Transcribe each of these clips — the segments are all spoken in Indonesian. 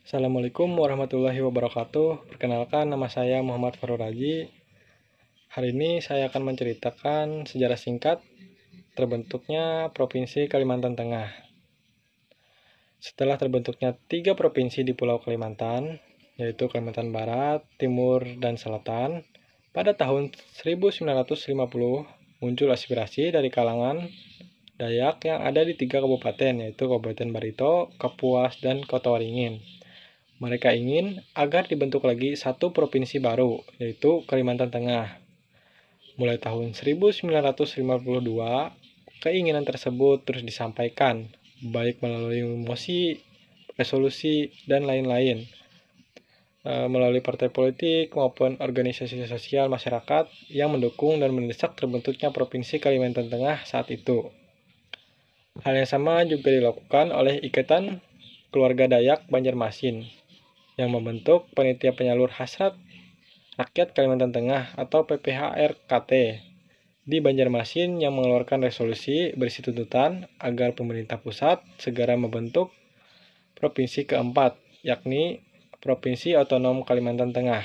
Assalamualaikum warahmatullahi wabarakatuh. Perkenalkan, nama saya Muhammad Farul Raji. Hari ini saya akan menceritakan sejarah singkat terbentuknya Provinsi Kalimantan Tengah. Setelah terbentuknya 3 provinsi di Pulau Kalimantan, yaitu Kalimantan Barat, Timur, dan Selatan, pada tahun 1950 muncul aspirasi dari kalangan Dayak yang ada di 3 kabupaten, yaitu Kabupaten Barito, Kapuas, dan Kota Waringin. Mereka ingin agar dibentuk lagi satu provinsi baru, yaitu Kalimantan Tengah. Mulai tahun 1952, keinginan tersebut terus disampaikan, baik melalui mosi, resolusi, dan lain-lain, melalui partai politik maupun organisasi sosial masyarakat yang mendukung dan mendesak terbentuknya Provinsi Kalimantan Tengah saat itu. Hal yang sama juga dilakukan oleh Ikatan Keluarga Dayak Banjarmasin yang membentuk Panitia Penyalur Hasrat Rakyat Kalimantan Tengah atau PPHRKT di Banjarmasin yang mengeluarkan resolusi berisi tuntutan agar pemerintah pusat segera membentuk provinsi keempat, yakni Provinsi Otonom Kalimantan Tengah.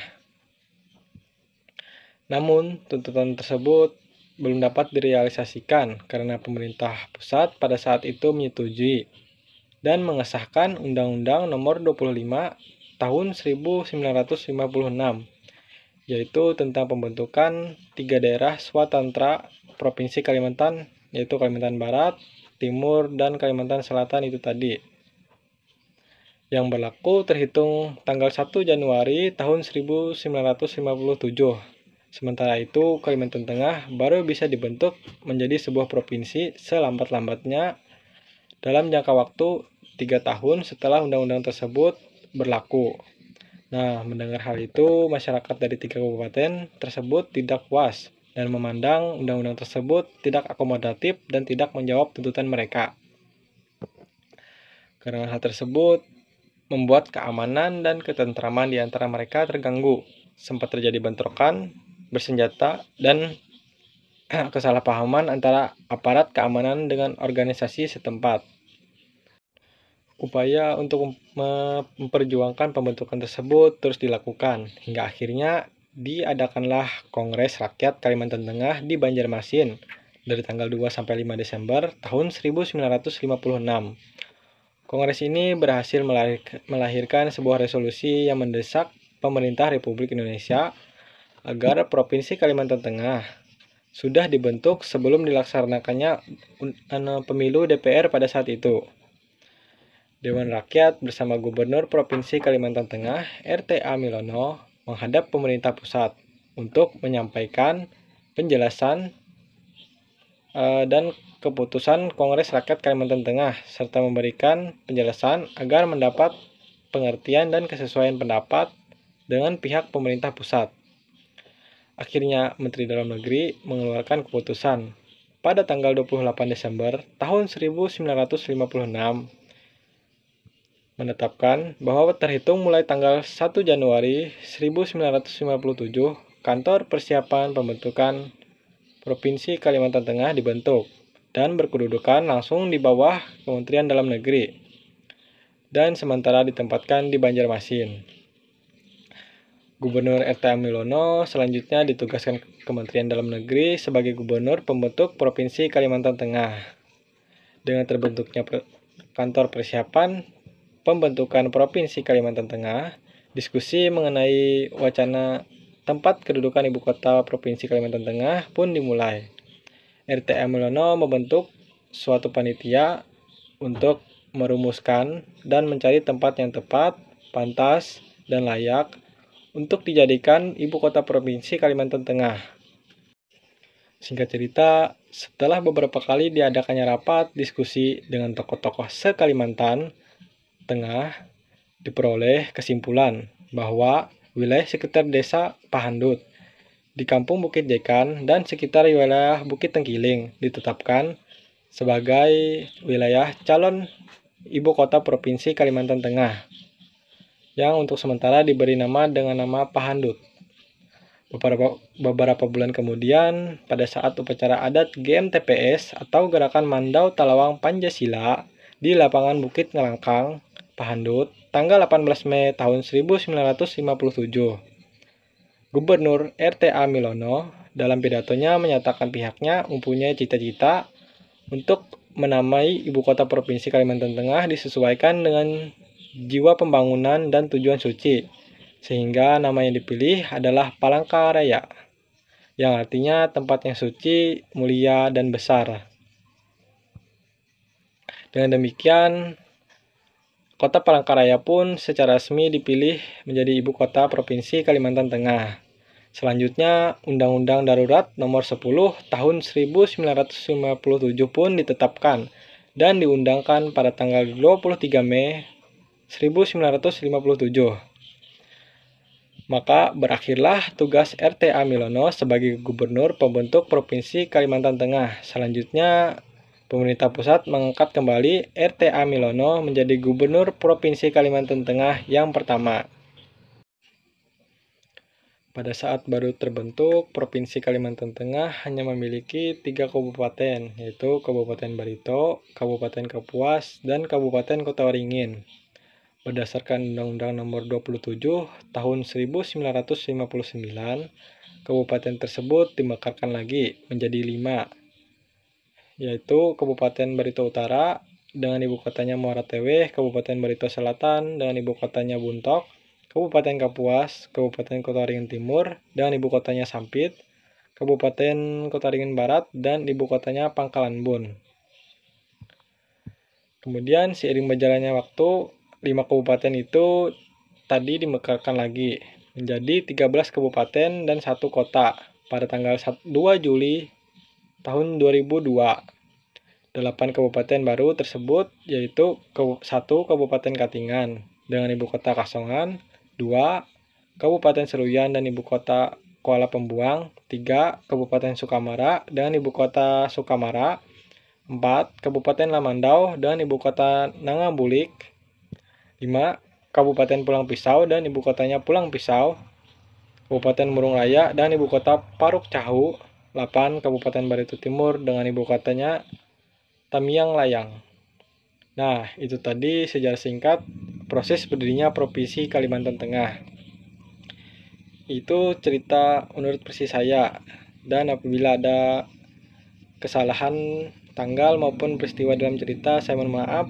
Namun, tuntutan tersebut belum dapat direalisasikan karena pemerintah pusat pada saat itu menyetujui dan mengesahkan Undang-Undang Nomor 25 Tahun 1956, yaitu tentang pembentukan 3 daerah swatantra Provinsi Kalimantan, yaitu Kalimantan Barat, Timur, dan Kalimantan Selatan itu tadi, yang berlaku terhitung tanggal 1 Januari tahun 1957. Sementara itu, Kalimantan Tengah baru bisa dibentuk menjadi sebuah provinsi selambat-lambatnya dalam jangka waktu 3 tahun setelah undang-undang tersebut berlaku. Nah, mendengar hal itu, masyarakat dari 3 kabupaten tersebut tidak puas dan memandang undang-undang tersebut tidak akomodatif dan tidak menjawab tuntutan mereka. Karena hal tersebut membuat keamanan dan ketentraman di antara mereka terganggu. Sempat terjadi bentrokan bersenjata dan kesalahpahaman antara aparat keamanan dengan organisasi setempat. Upaya untuk memperjuangkan pembentukan tersebut terus dilakukan, hingga akhirnya diadakanlah Kongres Rakyat Kalimantan Tengah di Banjarmasin dari tanggal 2 sampai 5 Desember tahun 1956. Kongres ini berhasil melahirkan sebuah resolusi yang mendesak pemerintah Republik Indonesia agar Provinsi Kalimantan Tengah sudah dibentuk sebelum dilaksanakannya pemilu DPR pada saat itu. Dewan Rakyat bersama Gubernur Provinsi Kalimantan Tengah, RTA Milono, menghadap pemerintah pusat untuk menyampaikan penjelasan dan keputusan Kongres Rakyat Kalimantan Tengah, serta memberikan penjelasan agar mendapat pengertian dan kesesuaian pendapat dengan pihak pemerintah pusat. Akhirnya, Menteri Dalam Negeri mengeluarkan keputusan pada tanggal 28 Desember tahun 1956 menetapkan bahwa terhitung mulai tanggal 1 Januari 1957, Kantor Persiapan Pembentukan Provinsi Kalimantan Tengah dibentuk dan berkedudukan langsung di bawah Kementerian Dalam Negeri dan sementara ditempatkan di Banjarmasin. Gubernur RTA Milono selanjutnya ditugaskan Kementerian Dalam Negeri sebagai gubernur pembentuk Provinsi Kalimantan Tengah. Dengan terbentuknya Kantor Persiapan Pembentukan Provinsi Kalimantan Tengah, diskusi mengenai wacana tempat kedudukan ibu kota Provinsi Kalimantan Tengah pun dimulai. RTA Milono membentuk suatu panitia untuk merumuskan dan mencari tempat yang tepat, pantas, dan layak untuk dijadikan ibu kota Provinsi Kalimantan Tengah. Singkat cerita, setelah beberapa kali diadakannya rapat diskusi dengan tokoh-tokoh se-Kalimantan Tengah, diperoleh kesimpulan bahwa wilayah sekitar desa Pahandut di Kampung Bukit Jekan dan sekitar wilayah Bukit Tengkiling ditetapkan sebagai wilayah calon ibu kota Provinsi Kalimantan Tengah yang untuk sementara diberi nama dengan nama Pahandut. Beberapa bulan kemudian, pada saat upacara adat GMTPS atau Gerakan Mandau Talawang Pancasila di lapangan Bukit Ngelangkang, Pahandut, tanggal 18 Mei tahun 1957. Gubernur R.T.A. Milono dalam pidatonya menyatakan pihaknya mempunyai cita-cita untuk menamai ibu kota provinsi Kalimantan Tengah disesuaikan dengan jiwa pembangunan dan tujuan suci, sehingga nama yang dipilih adalah Palangkaraya, yang artinya tempat yang suci, mulia, dan besar. Dengan demikian, kota Palangkaraya pun secara resmi dipilih menjadi ibu kota provinsi Kalimantan Tengah. Selanjutnya, Undang-Undang Darurat Nomor 10 Tahun 1957 pun ditetapkan dan diundangkan pada tanggal 23 Mei 1957. Maka berakhirlah tugas R.T.A. Milono sebagai Gubernur Pembentuk Provinsi Kalimantan Tengah. Selanjutnya, pemerintah pusat mengangkat kembali R.T.A. Milono menjadi Gubernur Provinsi Kalimantan Tengah yang pertama. Pada saat baru terbentuk, Provinsi Kalimantan Tengah hanya memiliki 3 kabupaten, yaitu Kabupaten Barito, Kabupaten Kapuas, dan Kabupaten Kota Waringin. Berdasarkan Undang-Undang Nomor 27 Tahun 1959, kabupaten tersebut dimekarkan lagi menjadi 5, yaitu Kabupaten Barito Utara dengan ibu kotanya Muara Teweh, Kabupaten Barito Selatan dengan ibu kotanya Buntok, Kabupaten Kapuas, Kabupaten Kota Waringin Timur dengan ibu kotanya Sampit, Kabupaten Kota Waringin Barat dan ibu kotanya Pangkalan Bun. Kemudian seiring berjalannya waktu, 5 kabupaten itu tadi dimekarkan lagi menjadi 13 kabupaten dan 1 kota pada tanggal 2 Juli tahun 2002. 8 kabupaten baru tersebut yaitu 1 Kabupaten Katingan dengan ibu kota Kasongan, 2 Kabupaten Seruyan dan ibu kota Kuala Pembuang, 3 Kabupaten Sukamara dengan ibu kota Sukamara, 4 Kabupaten Lamandau dan ibu kota Nangabulik, 5 Kabupaten Pulang Pisau dan ibu kotanya Pulang Pisau, Kabupaten Murung Raya dan ibu kota Paruk Cahu, 8 Kabupaten Barito Timur dengan ibu kotanya Tamiang Layang. Nah, itu tadi sejarah singkat proses berdirinya Provinsi Kalimantan Tengah. Itu cerita menurut versi saya, dan apabila ada kesalahan tanggal maupun peristiwa dalam cerita, saya mohon maaf.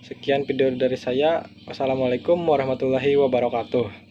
Sekian video dari saya. Wassalamualaikum warahmatullahi wabarakatuh.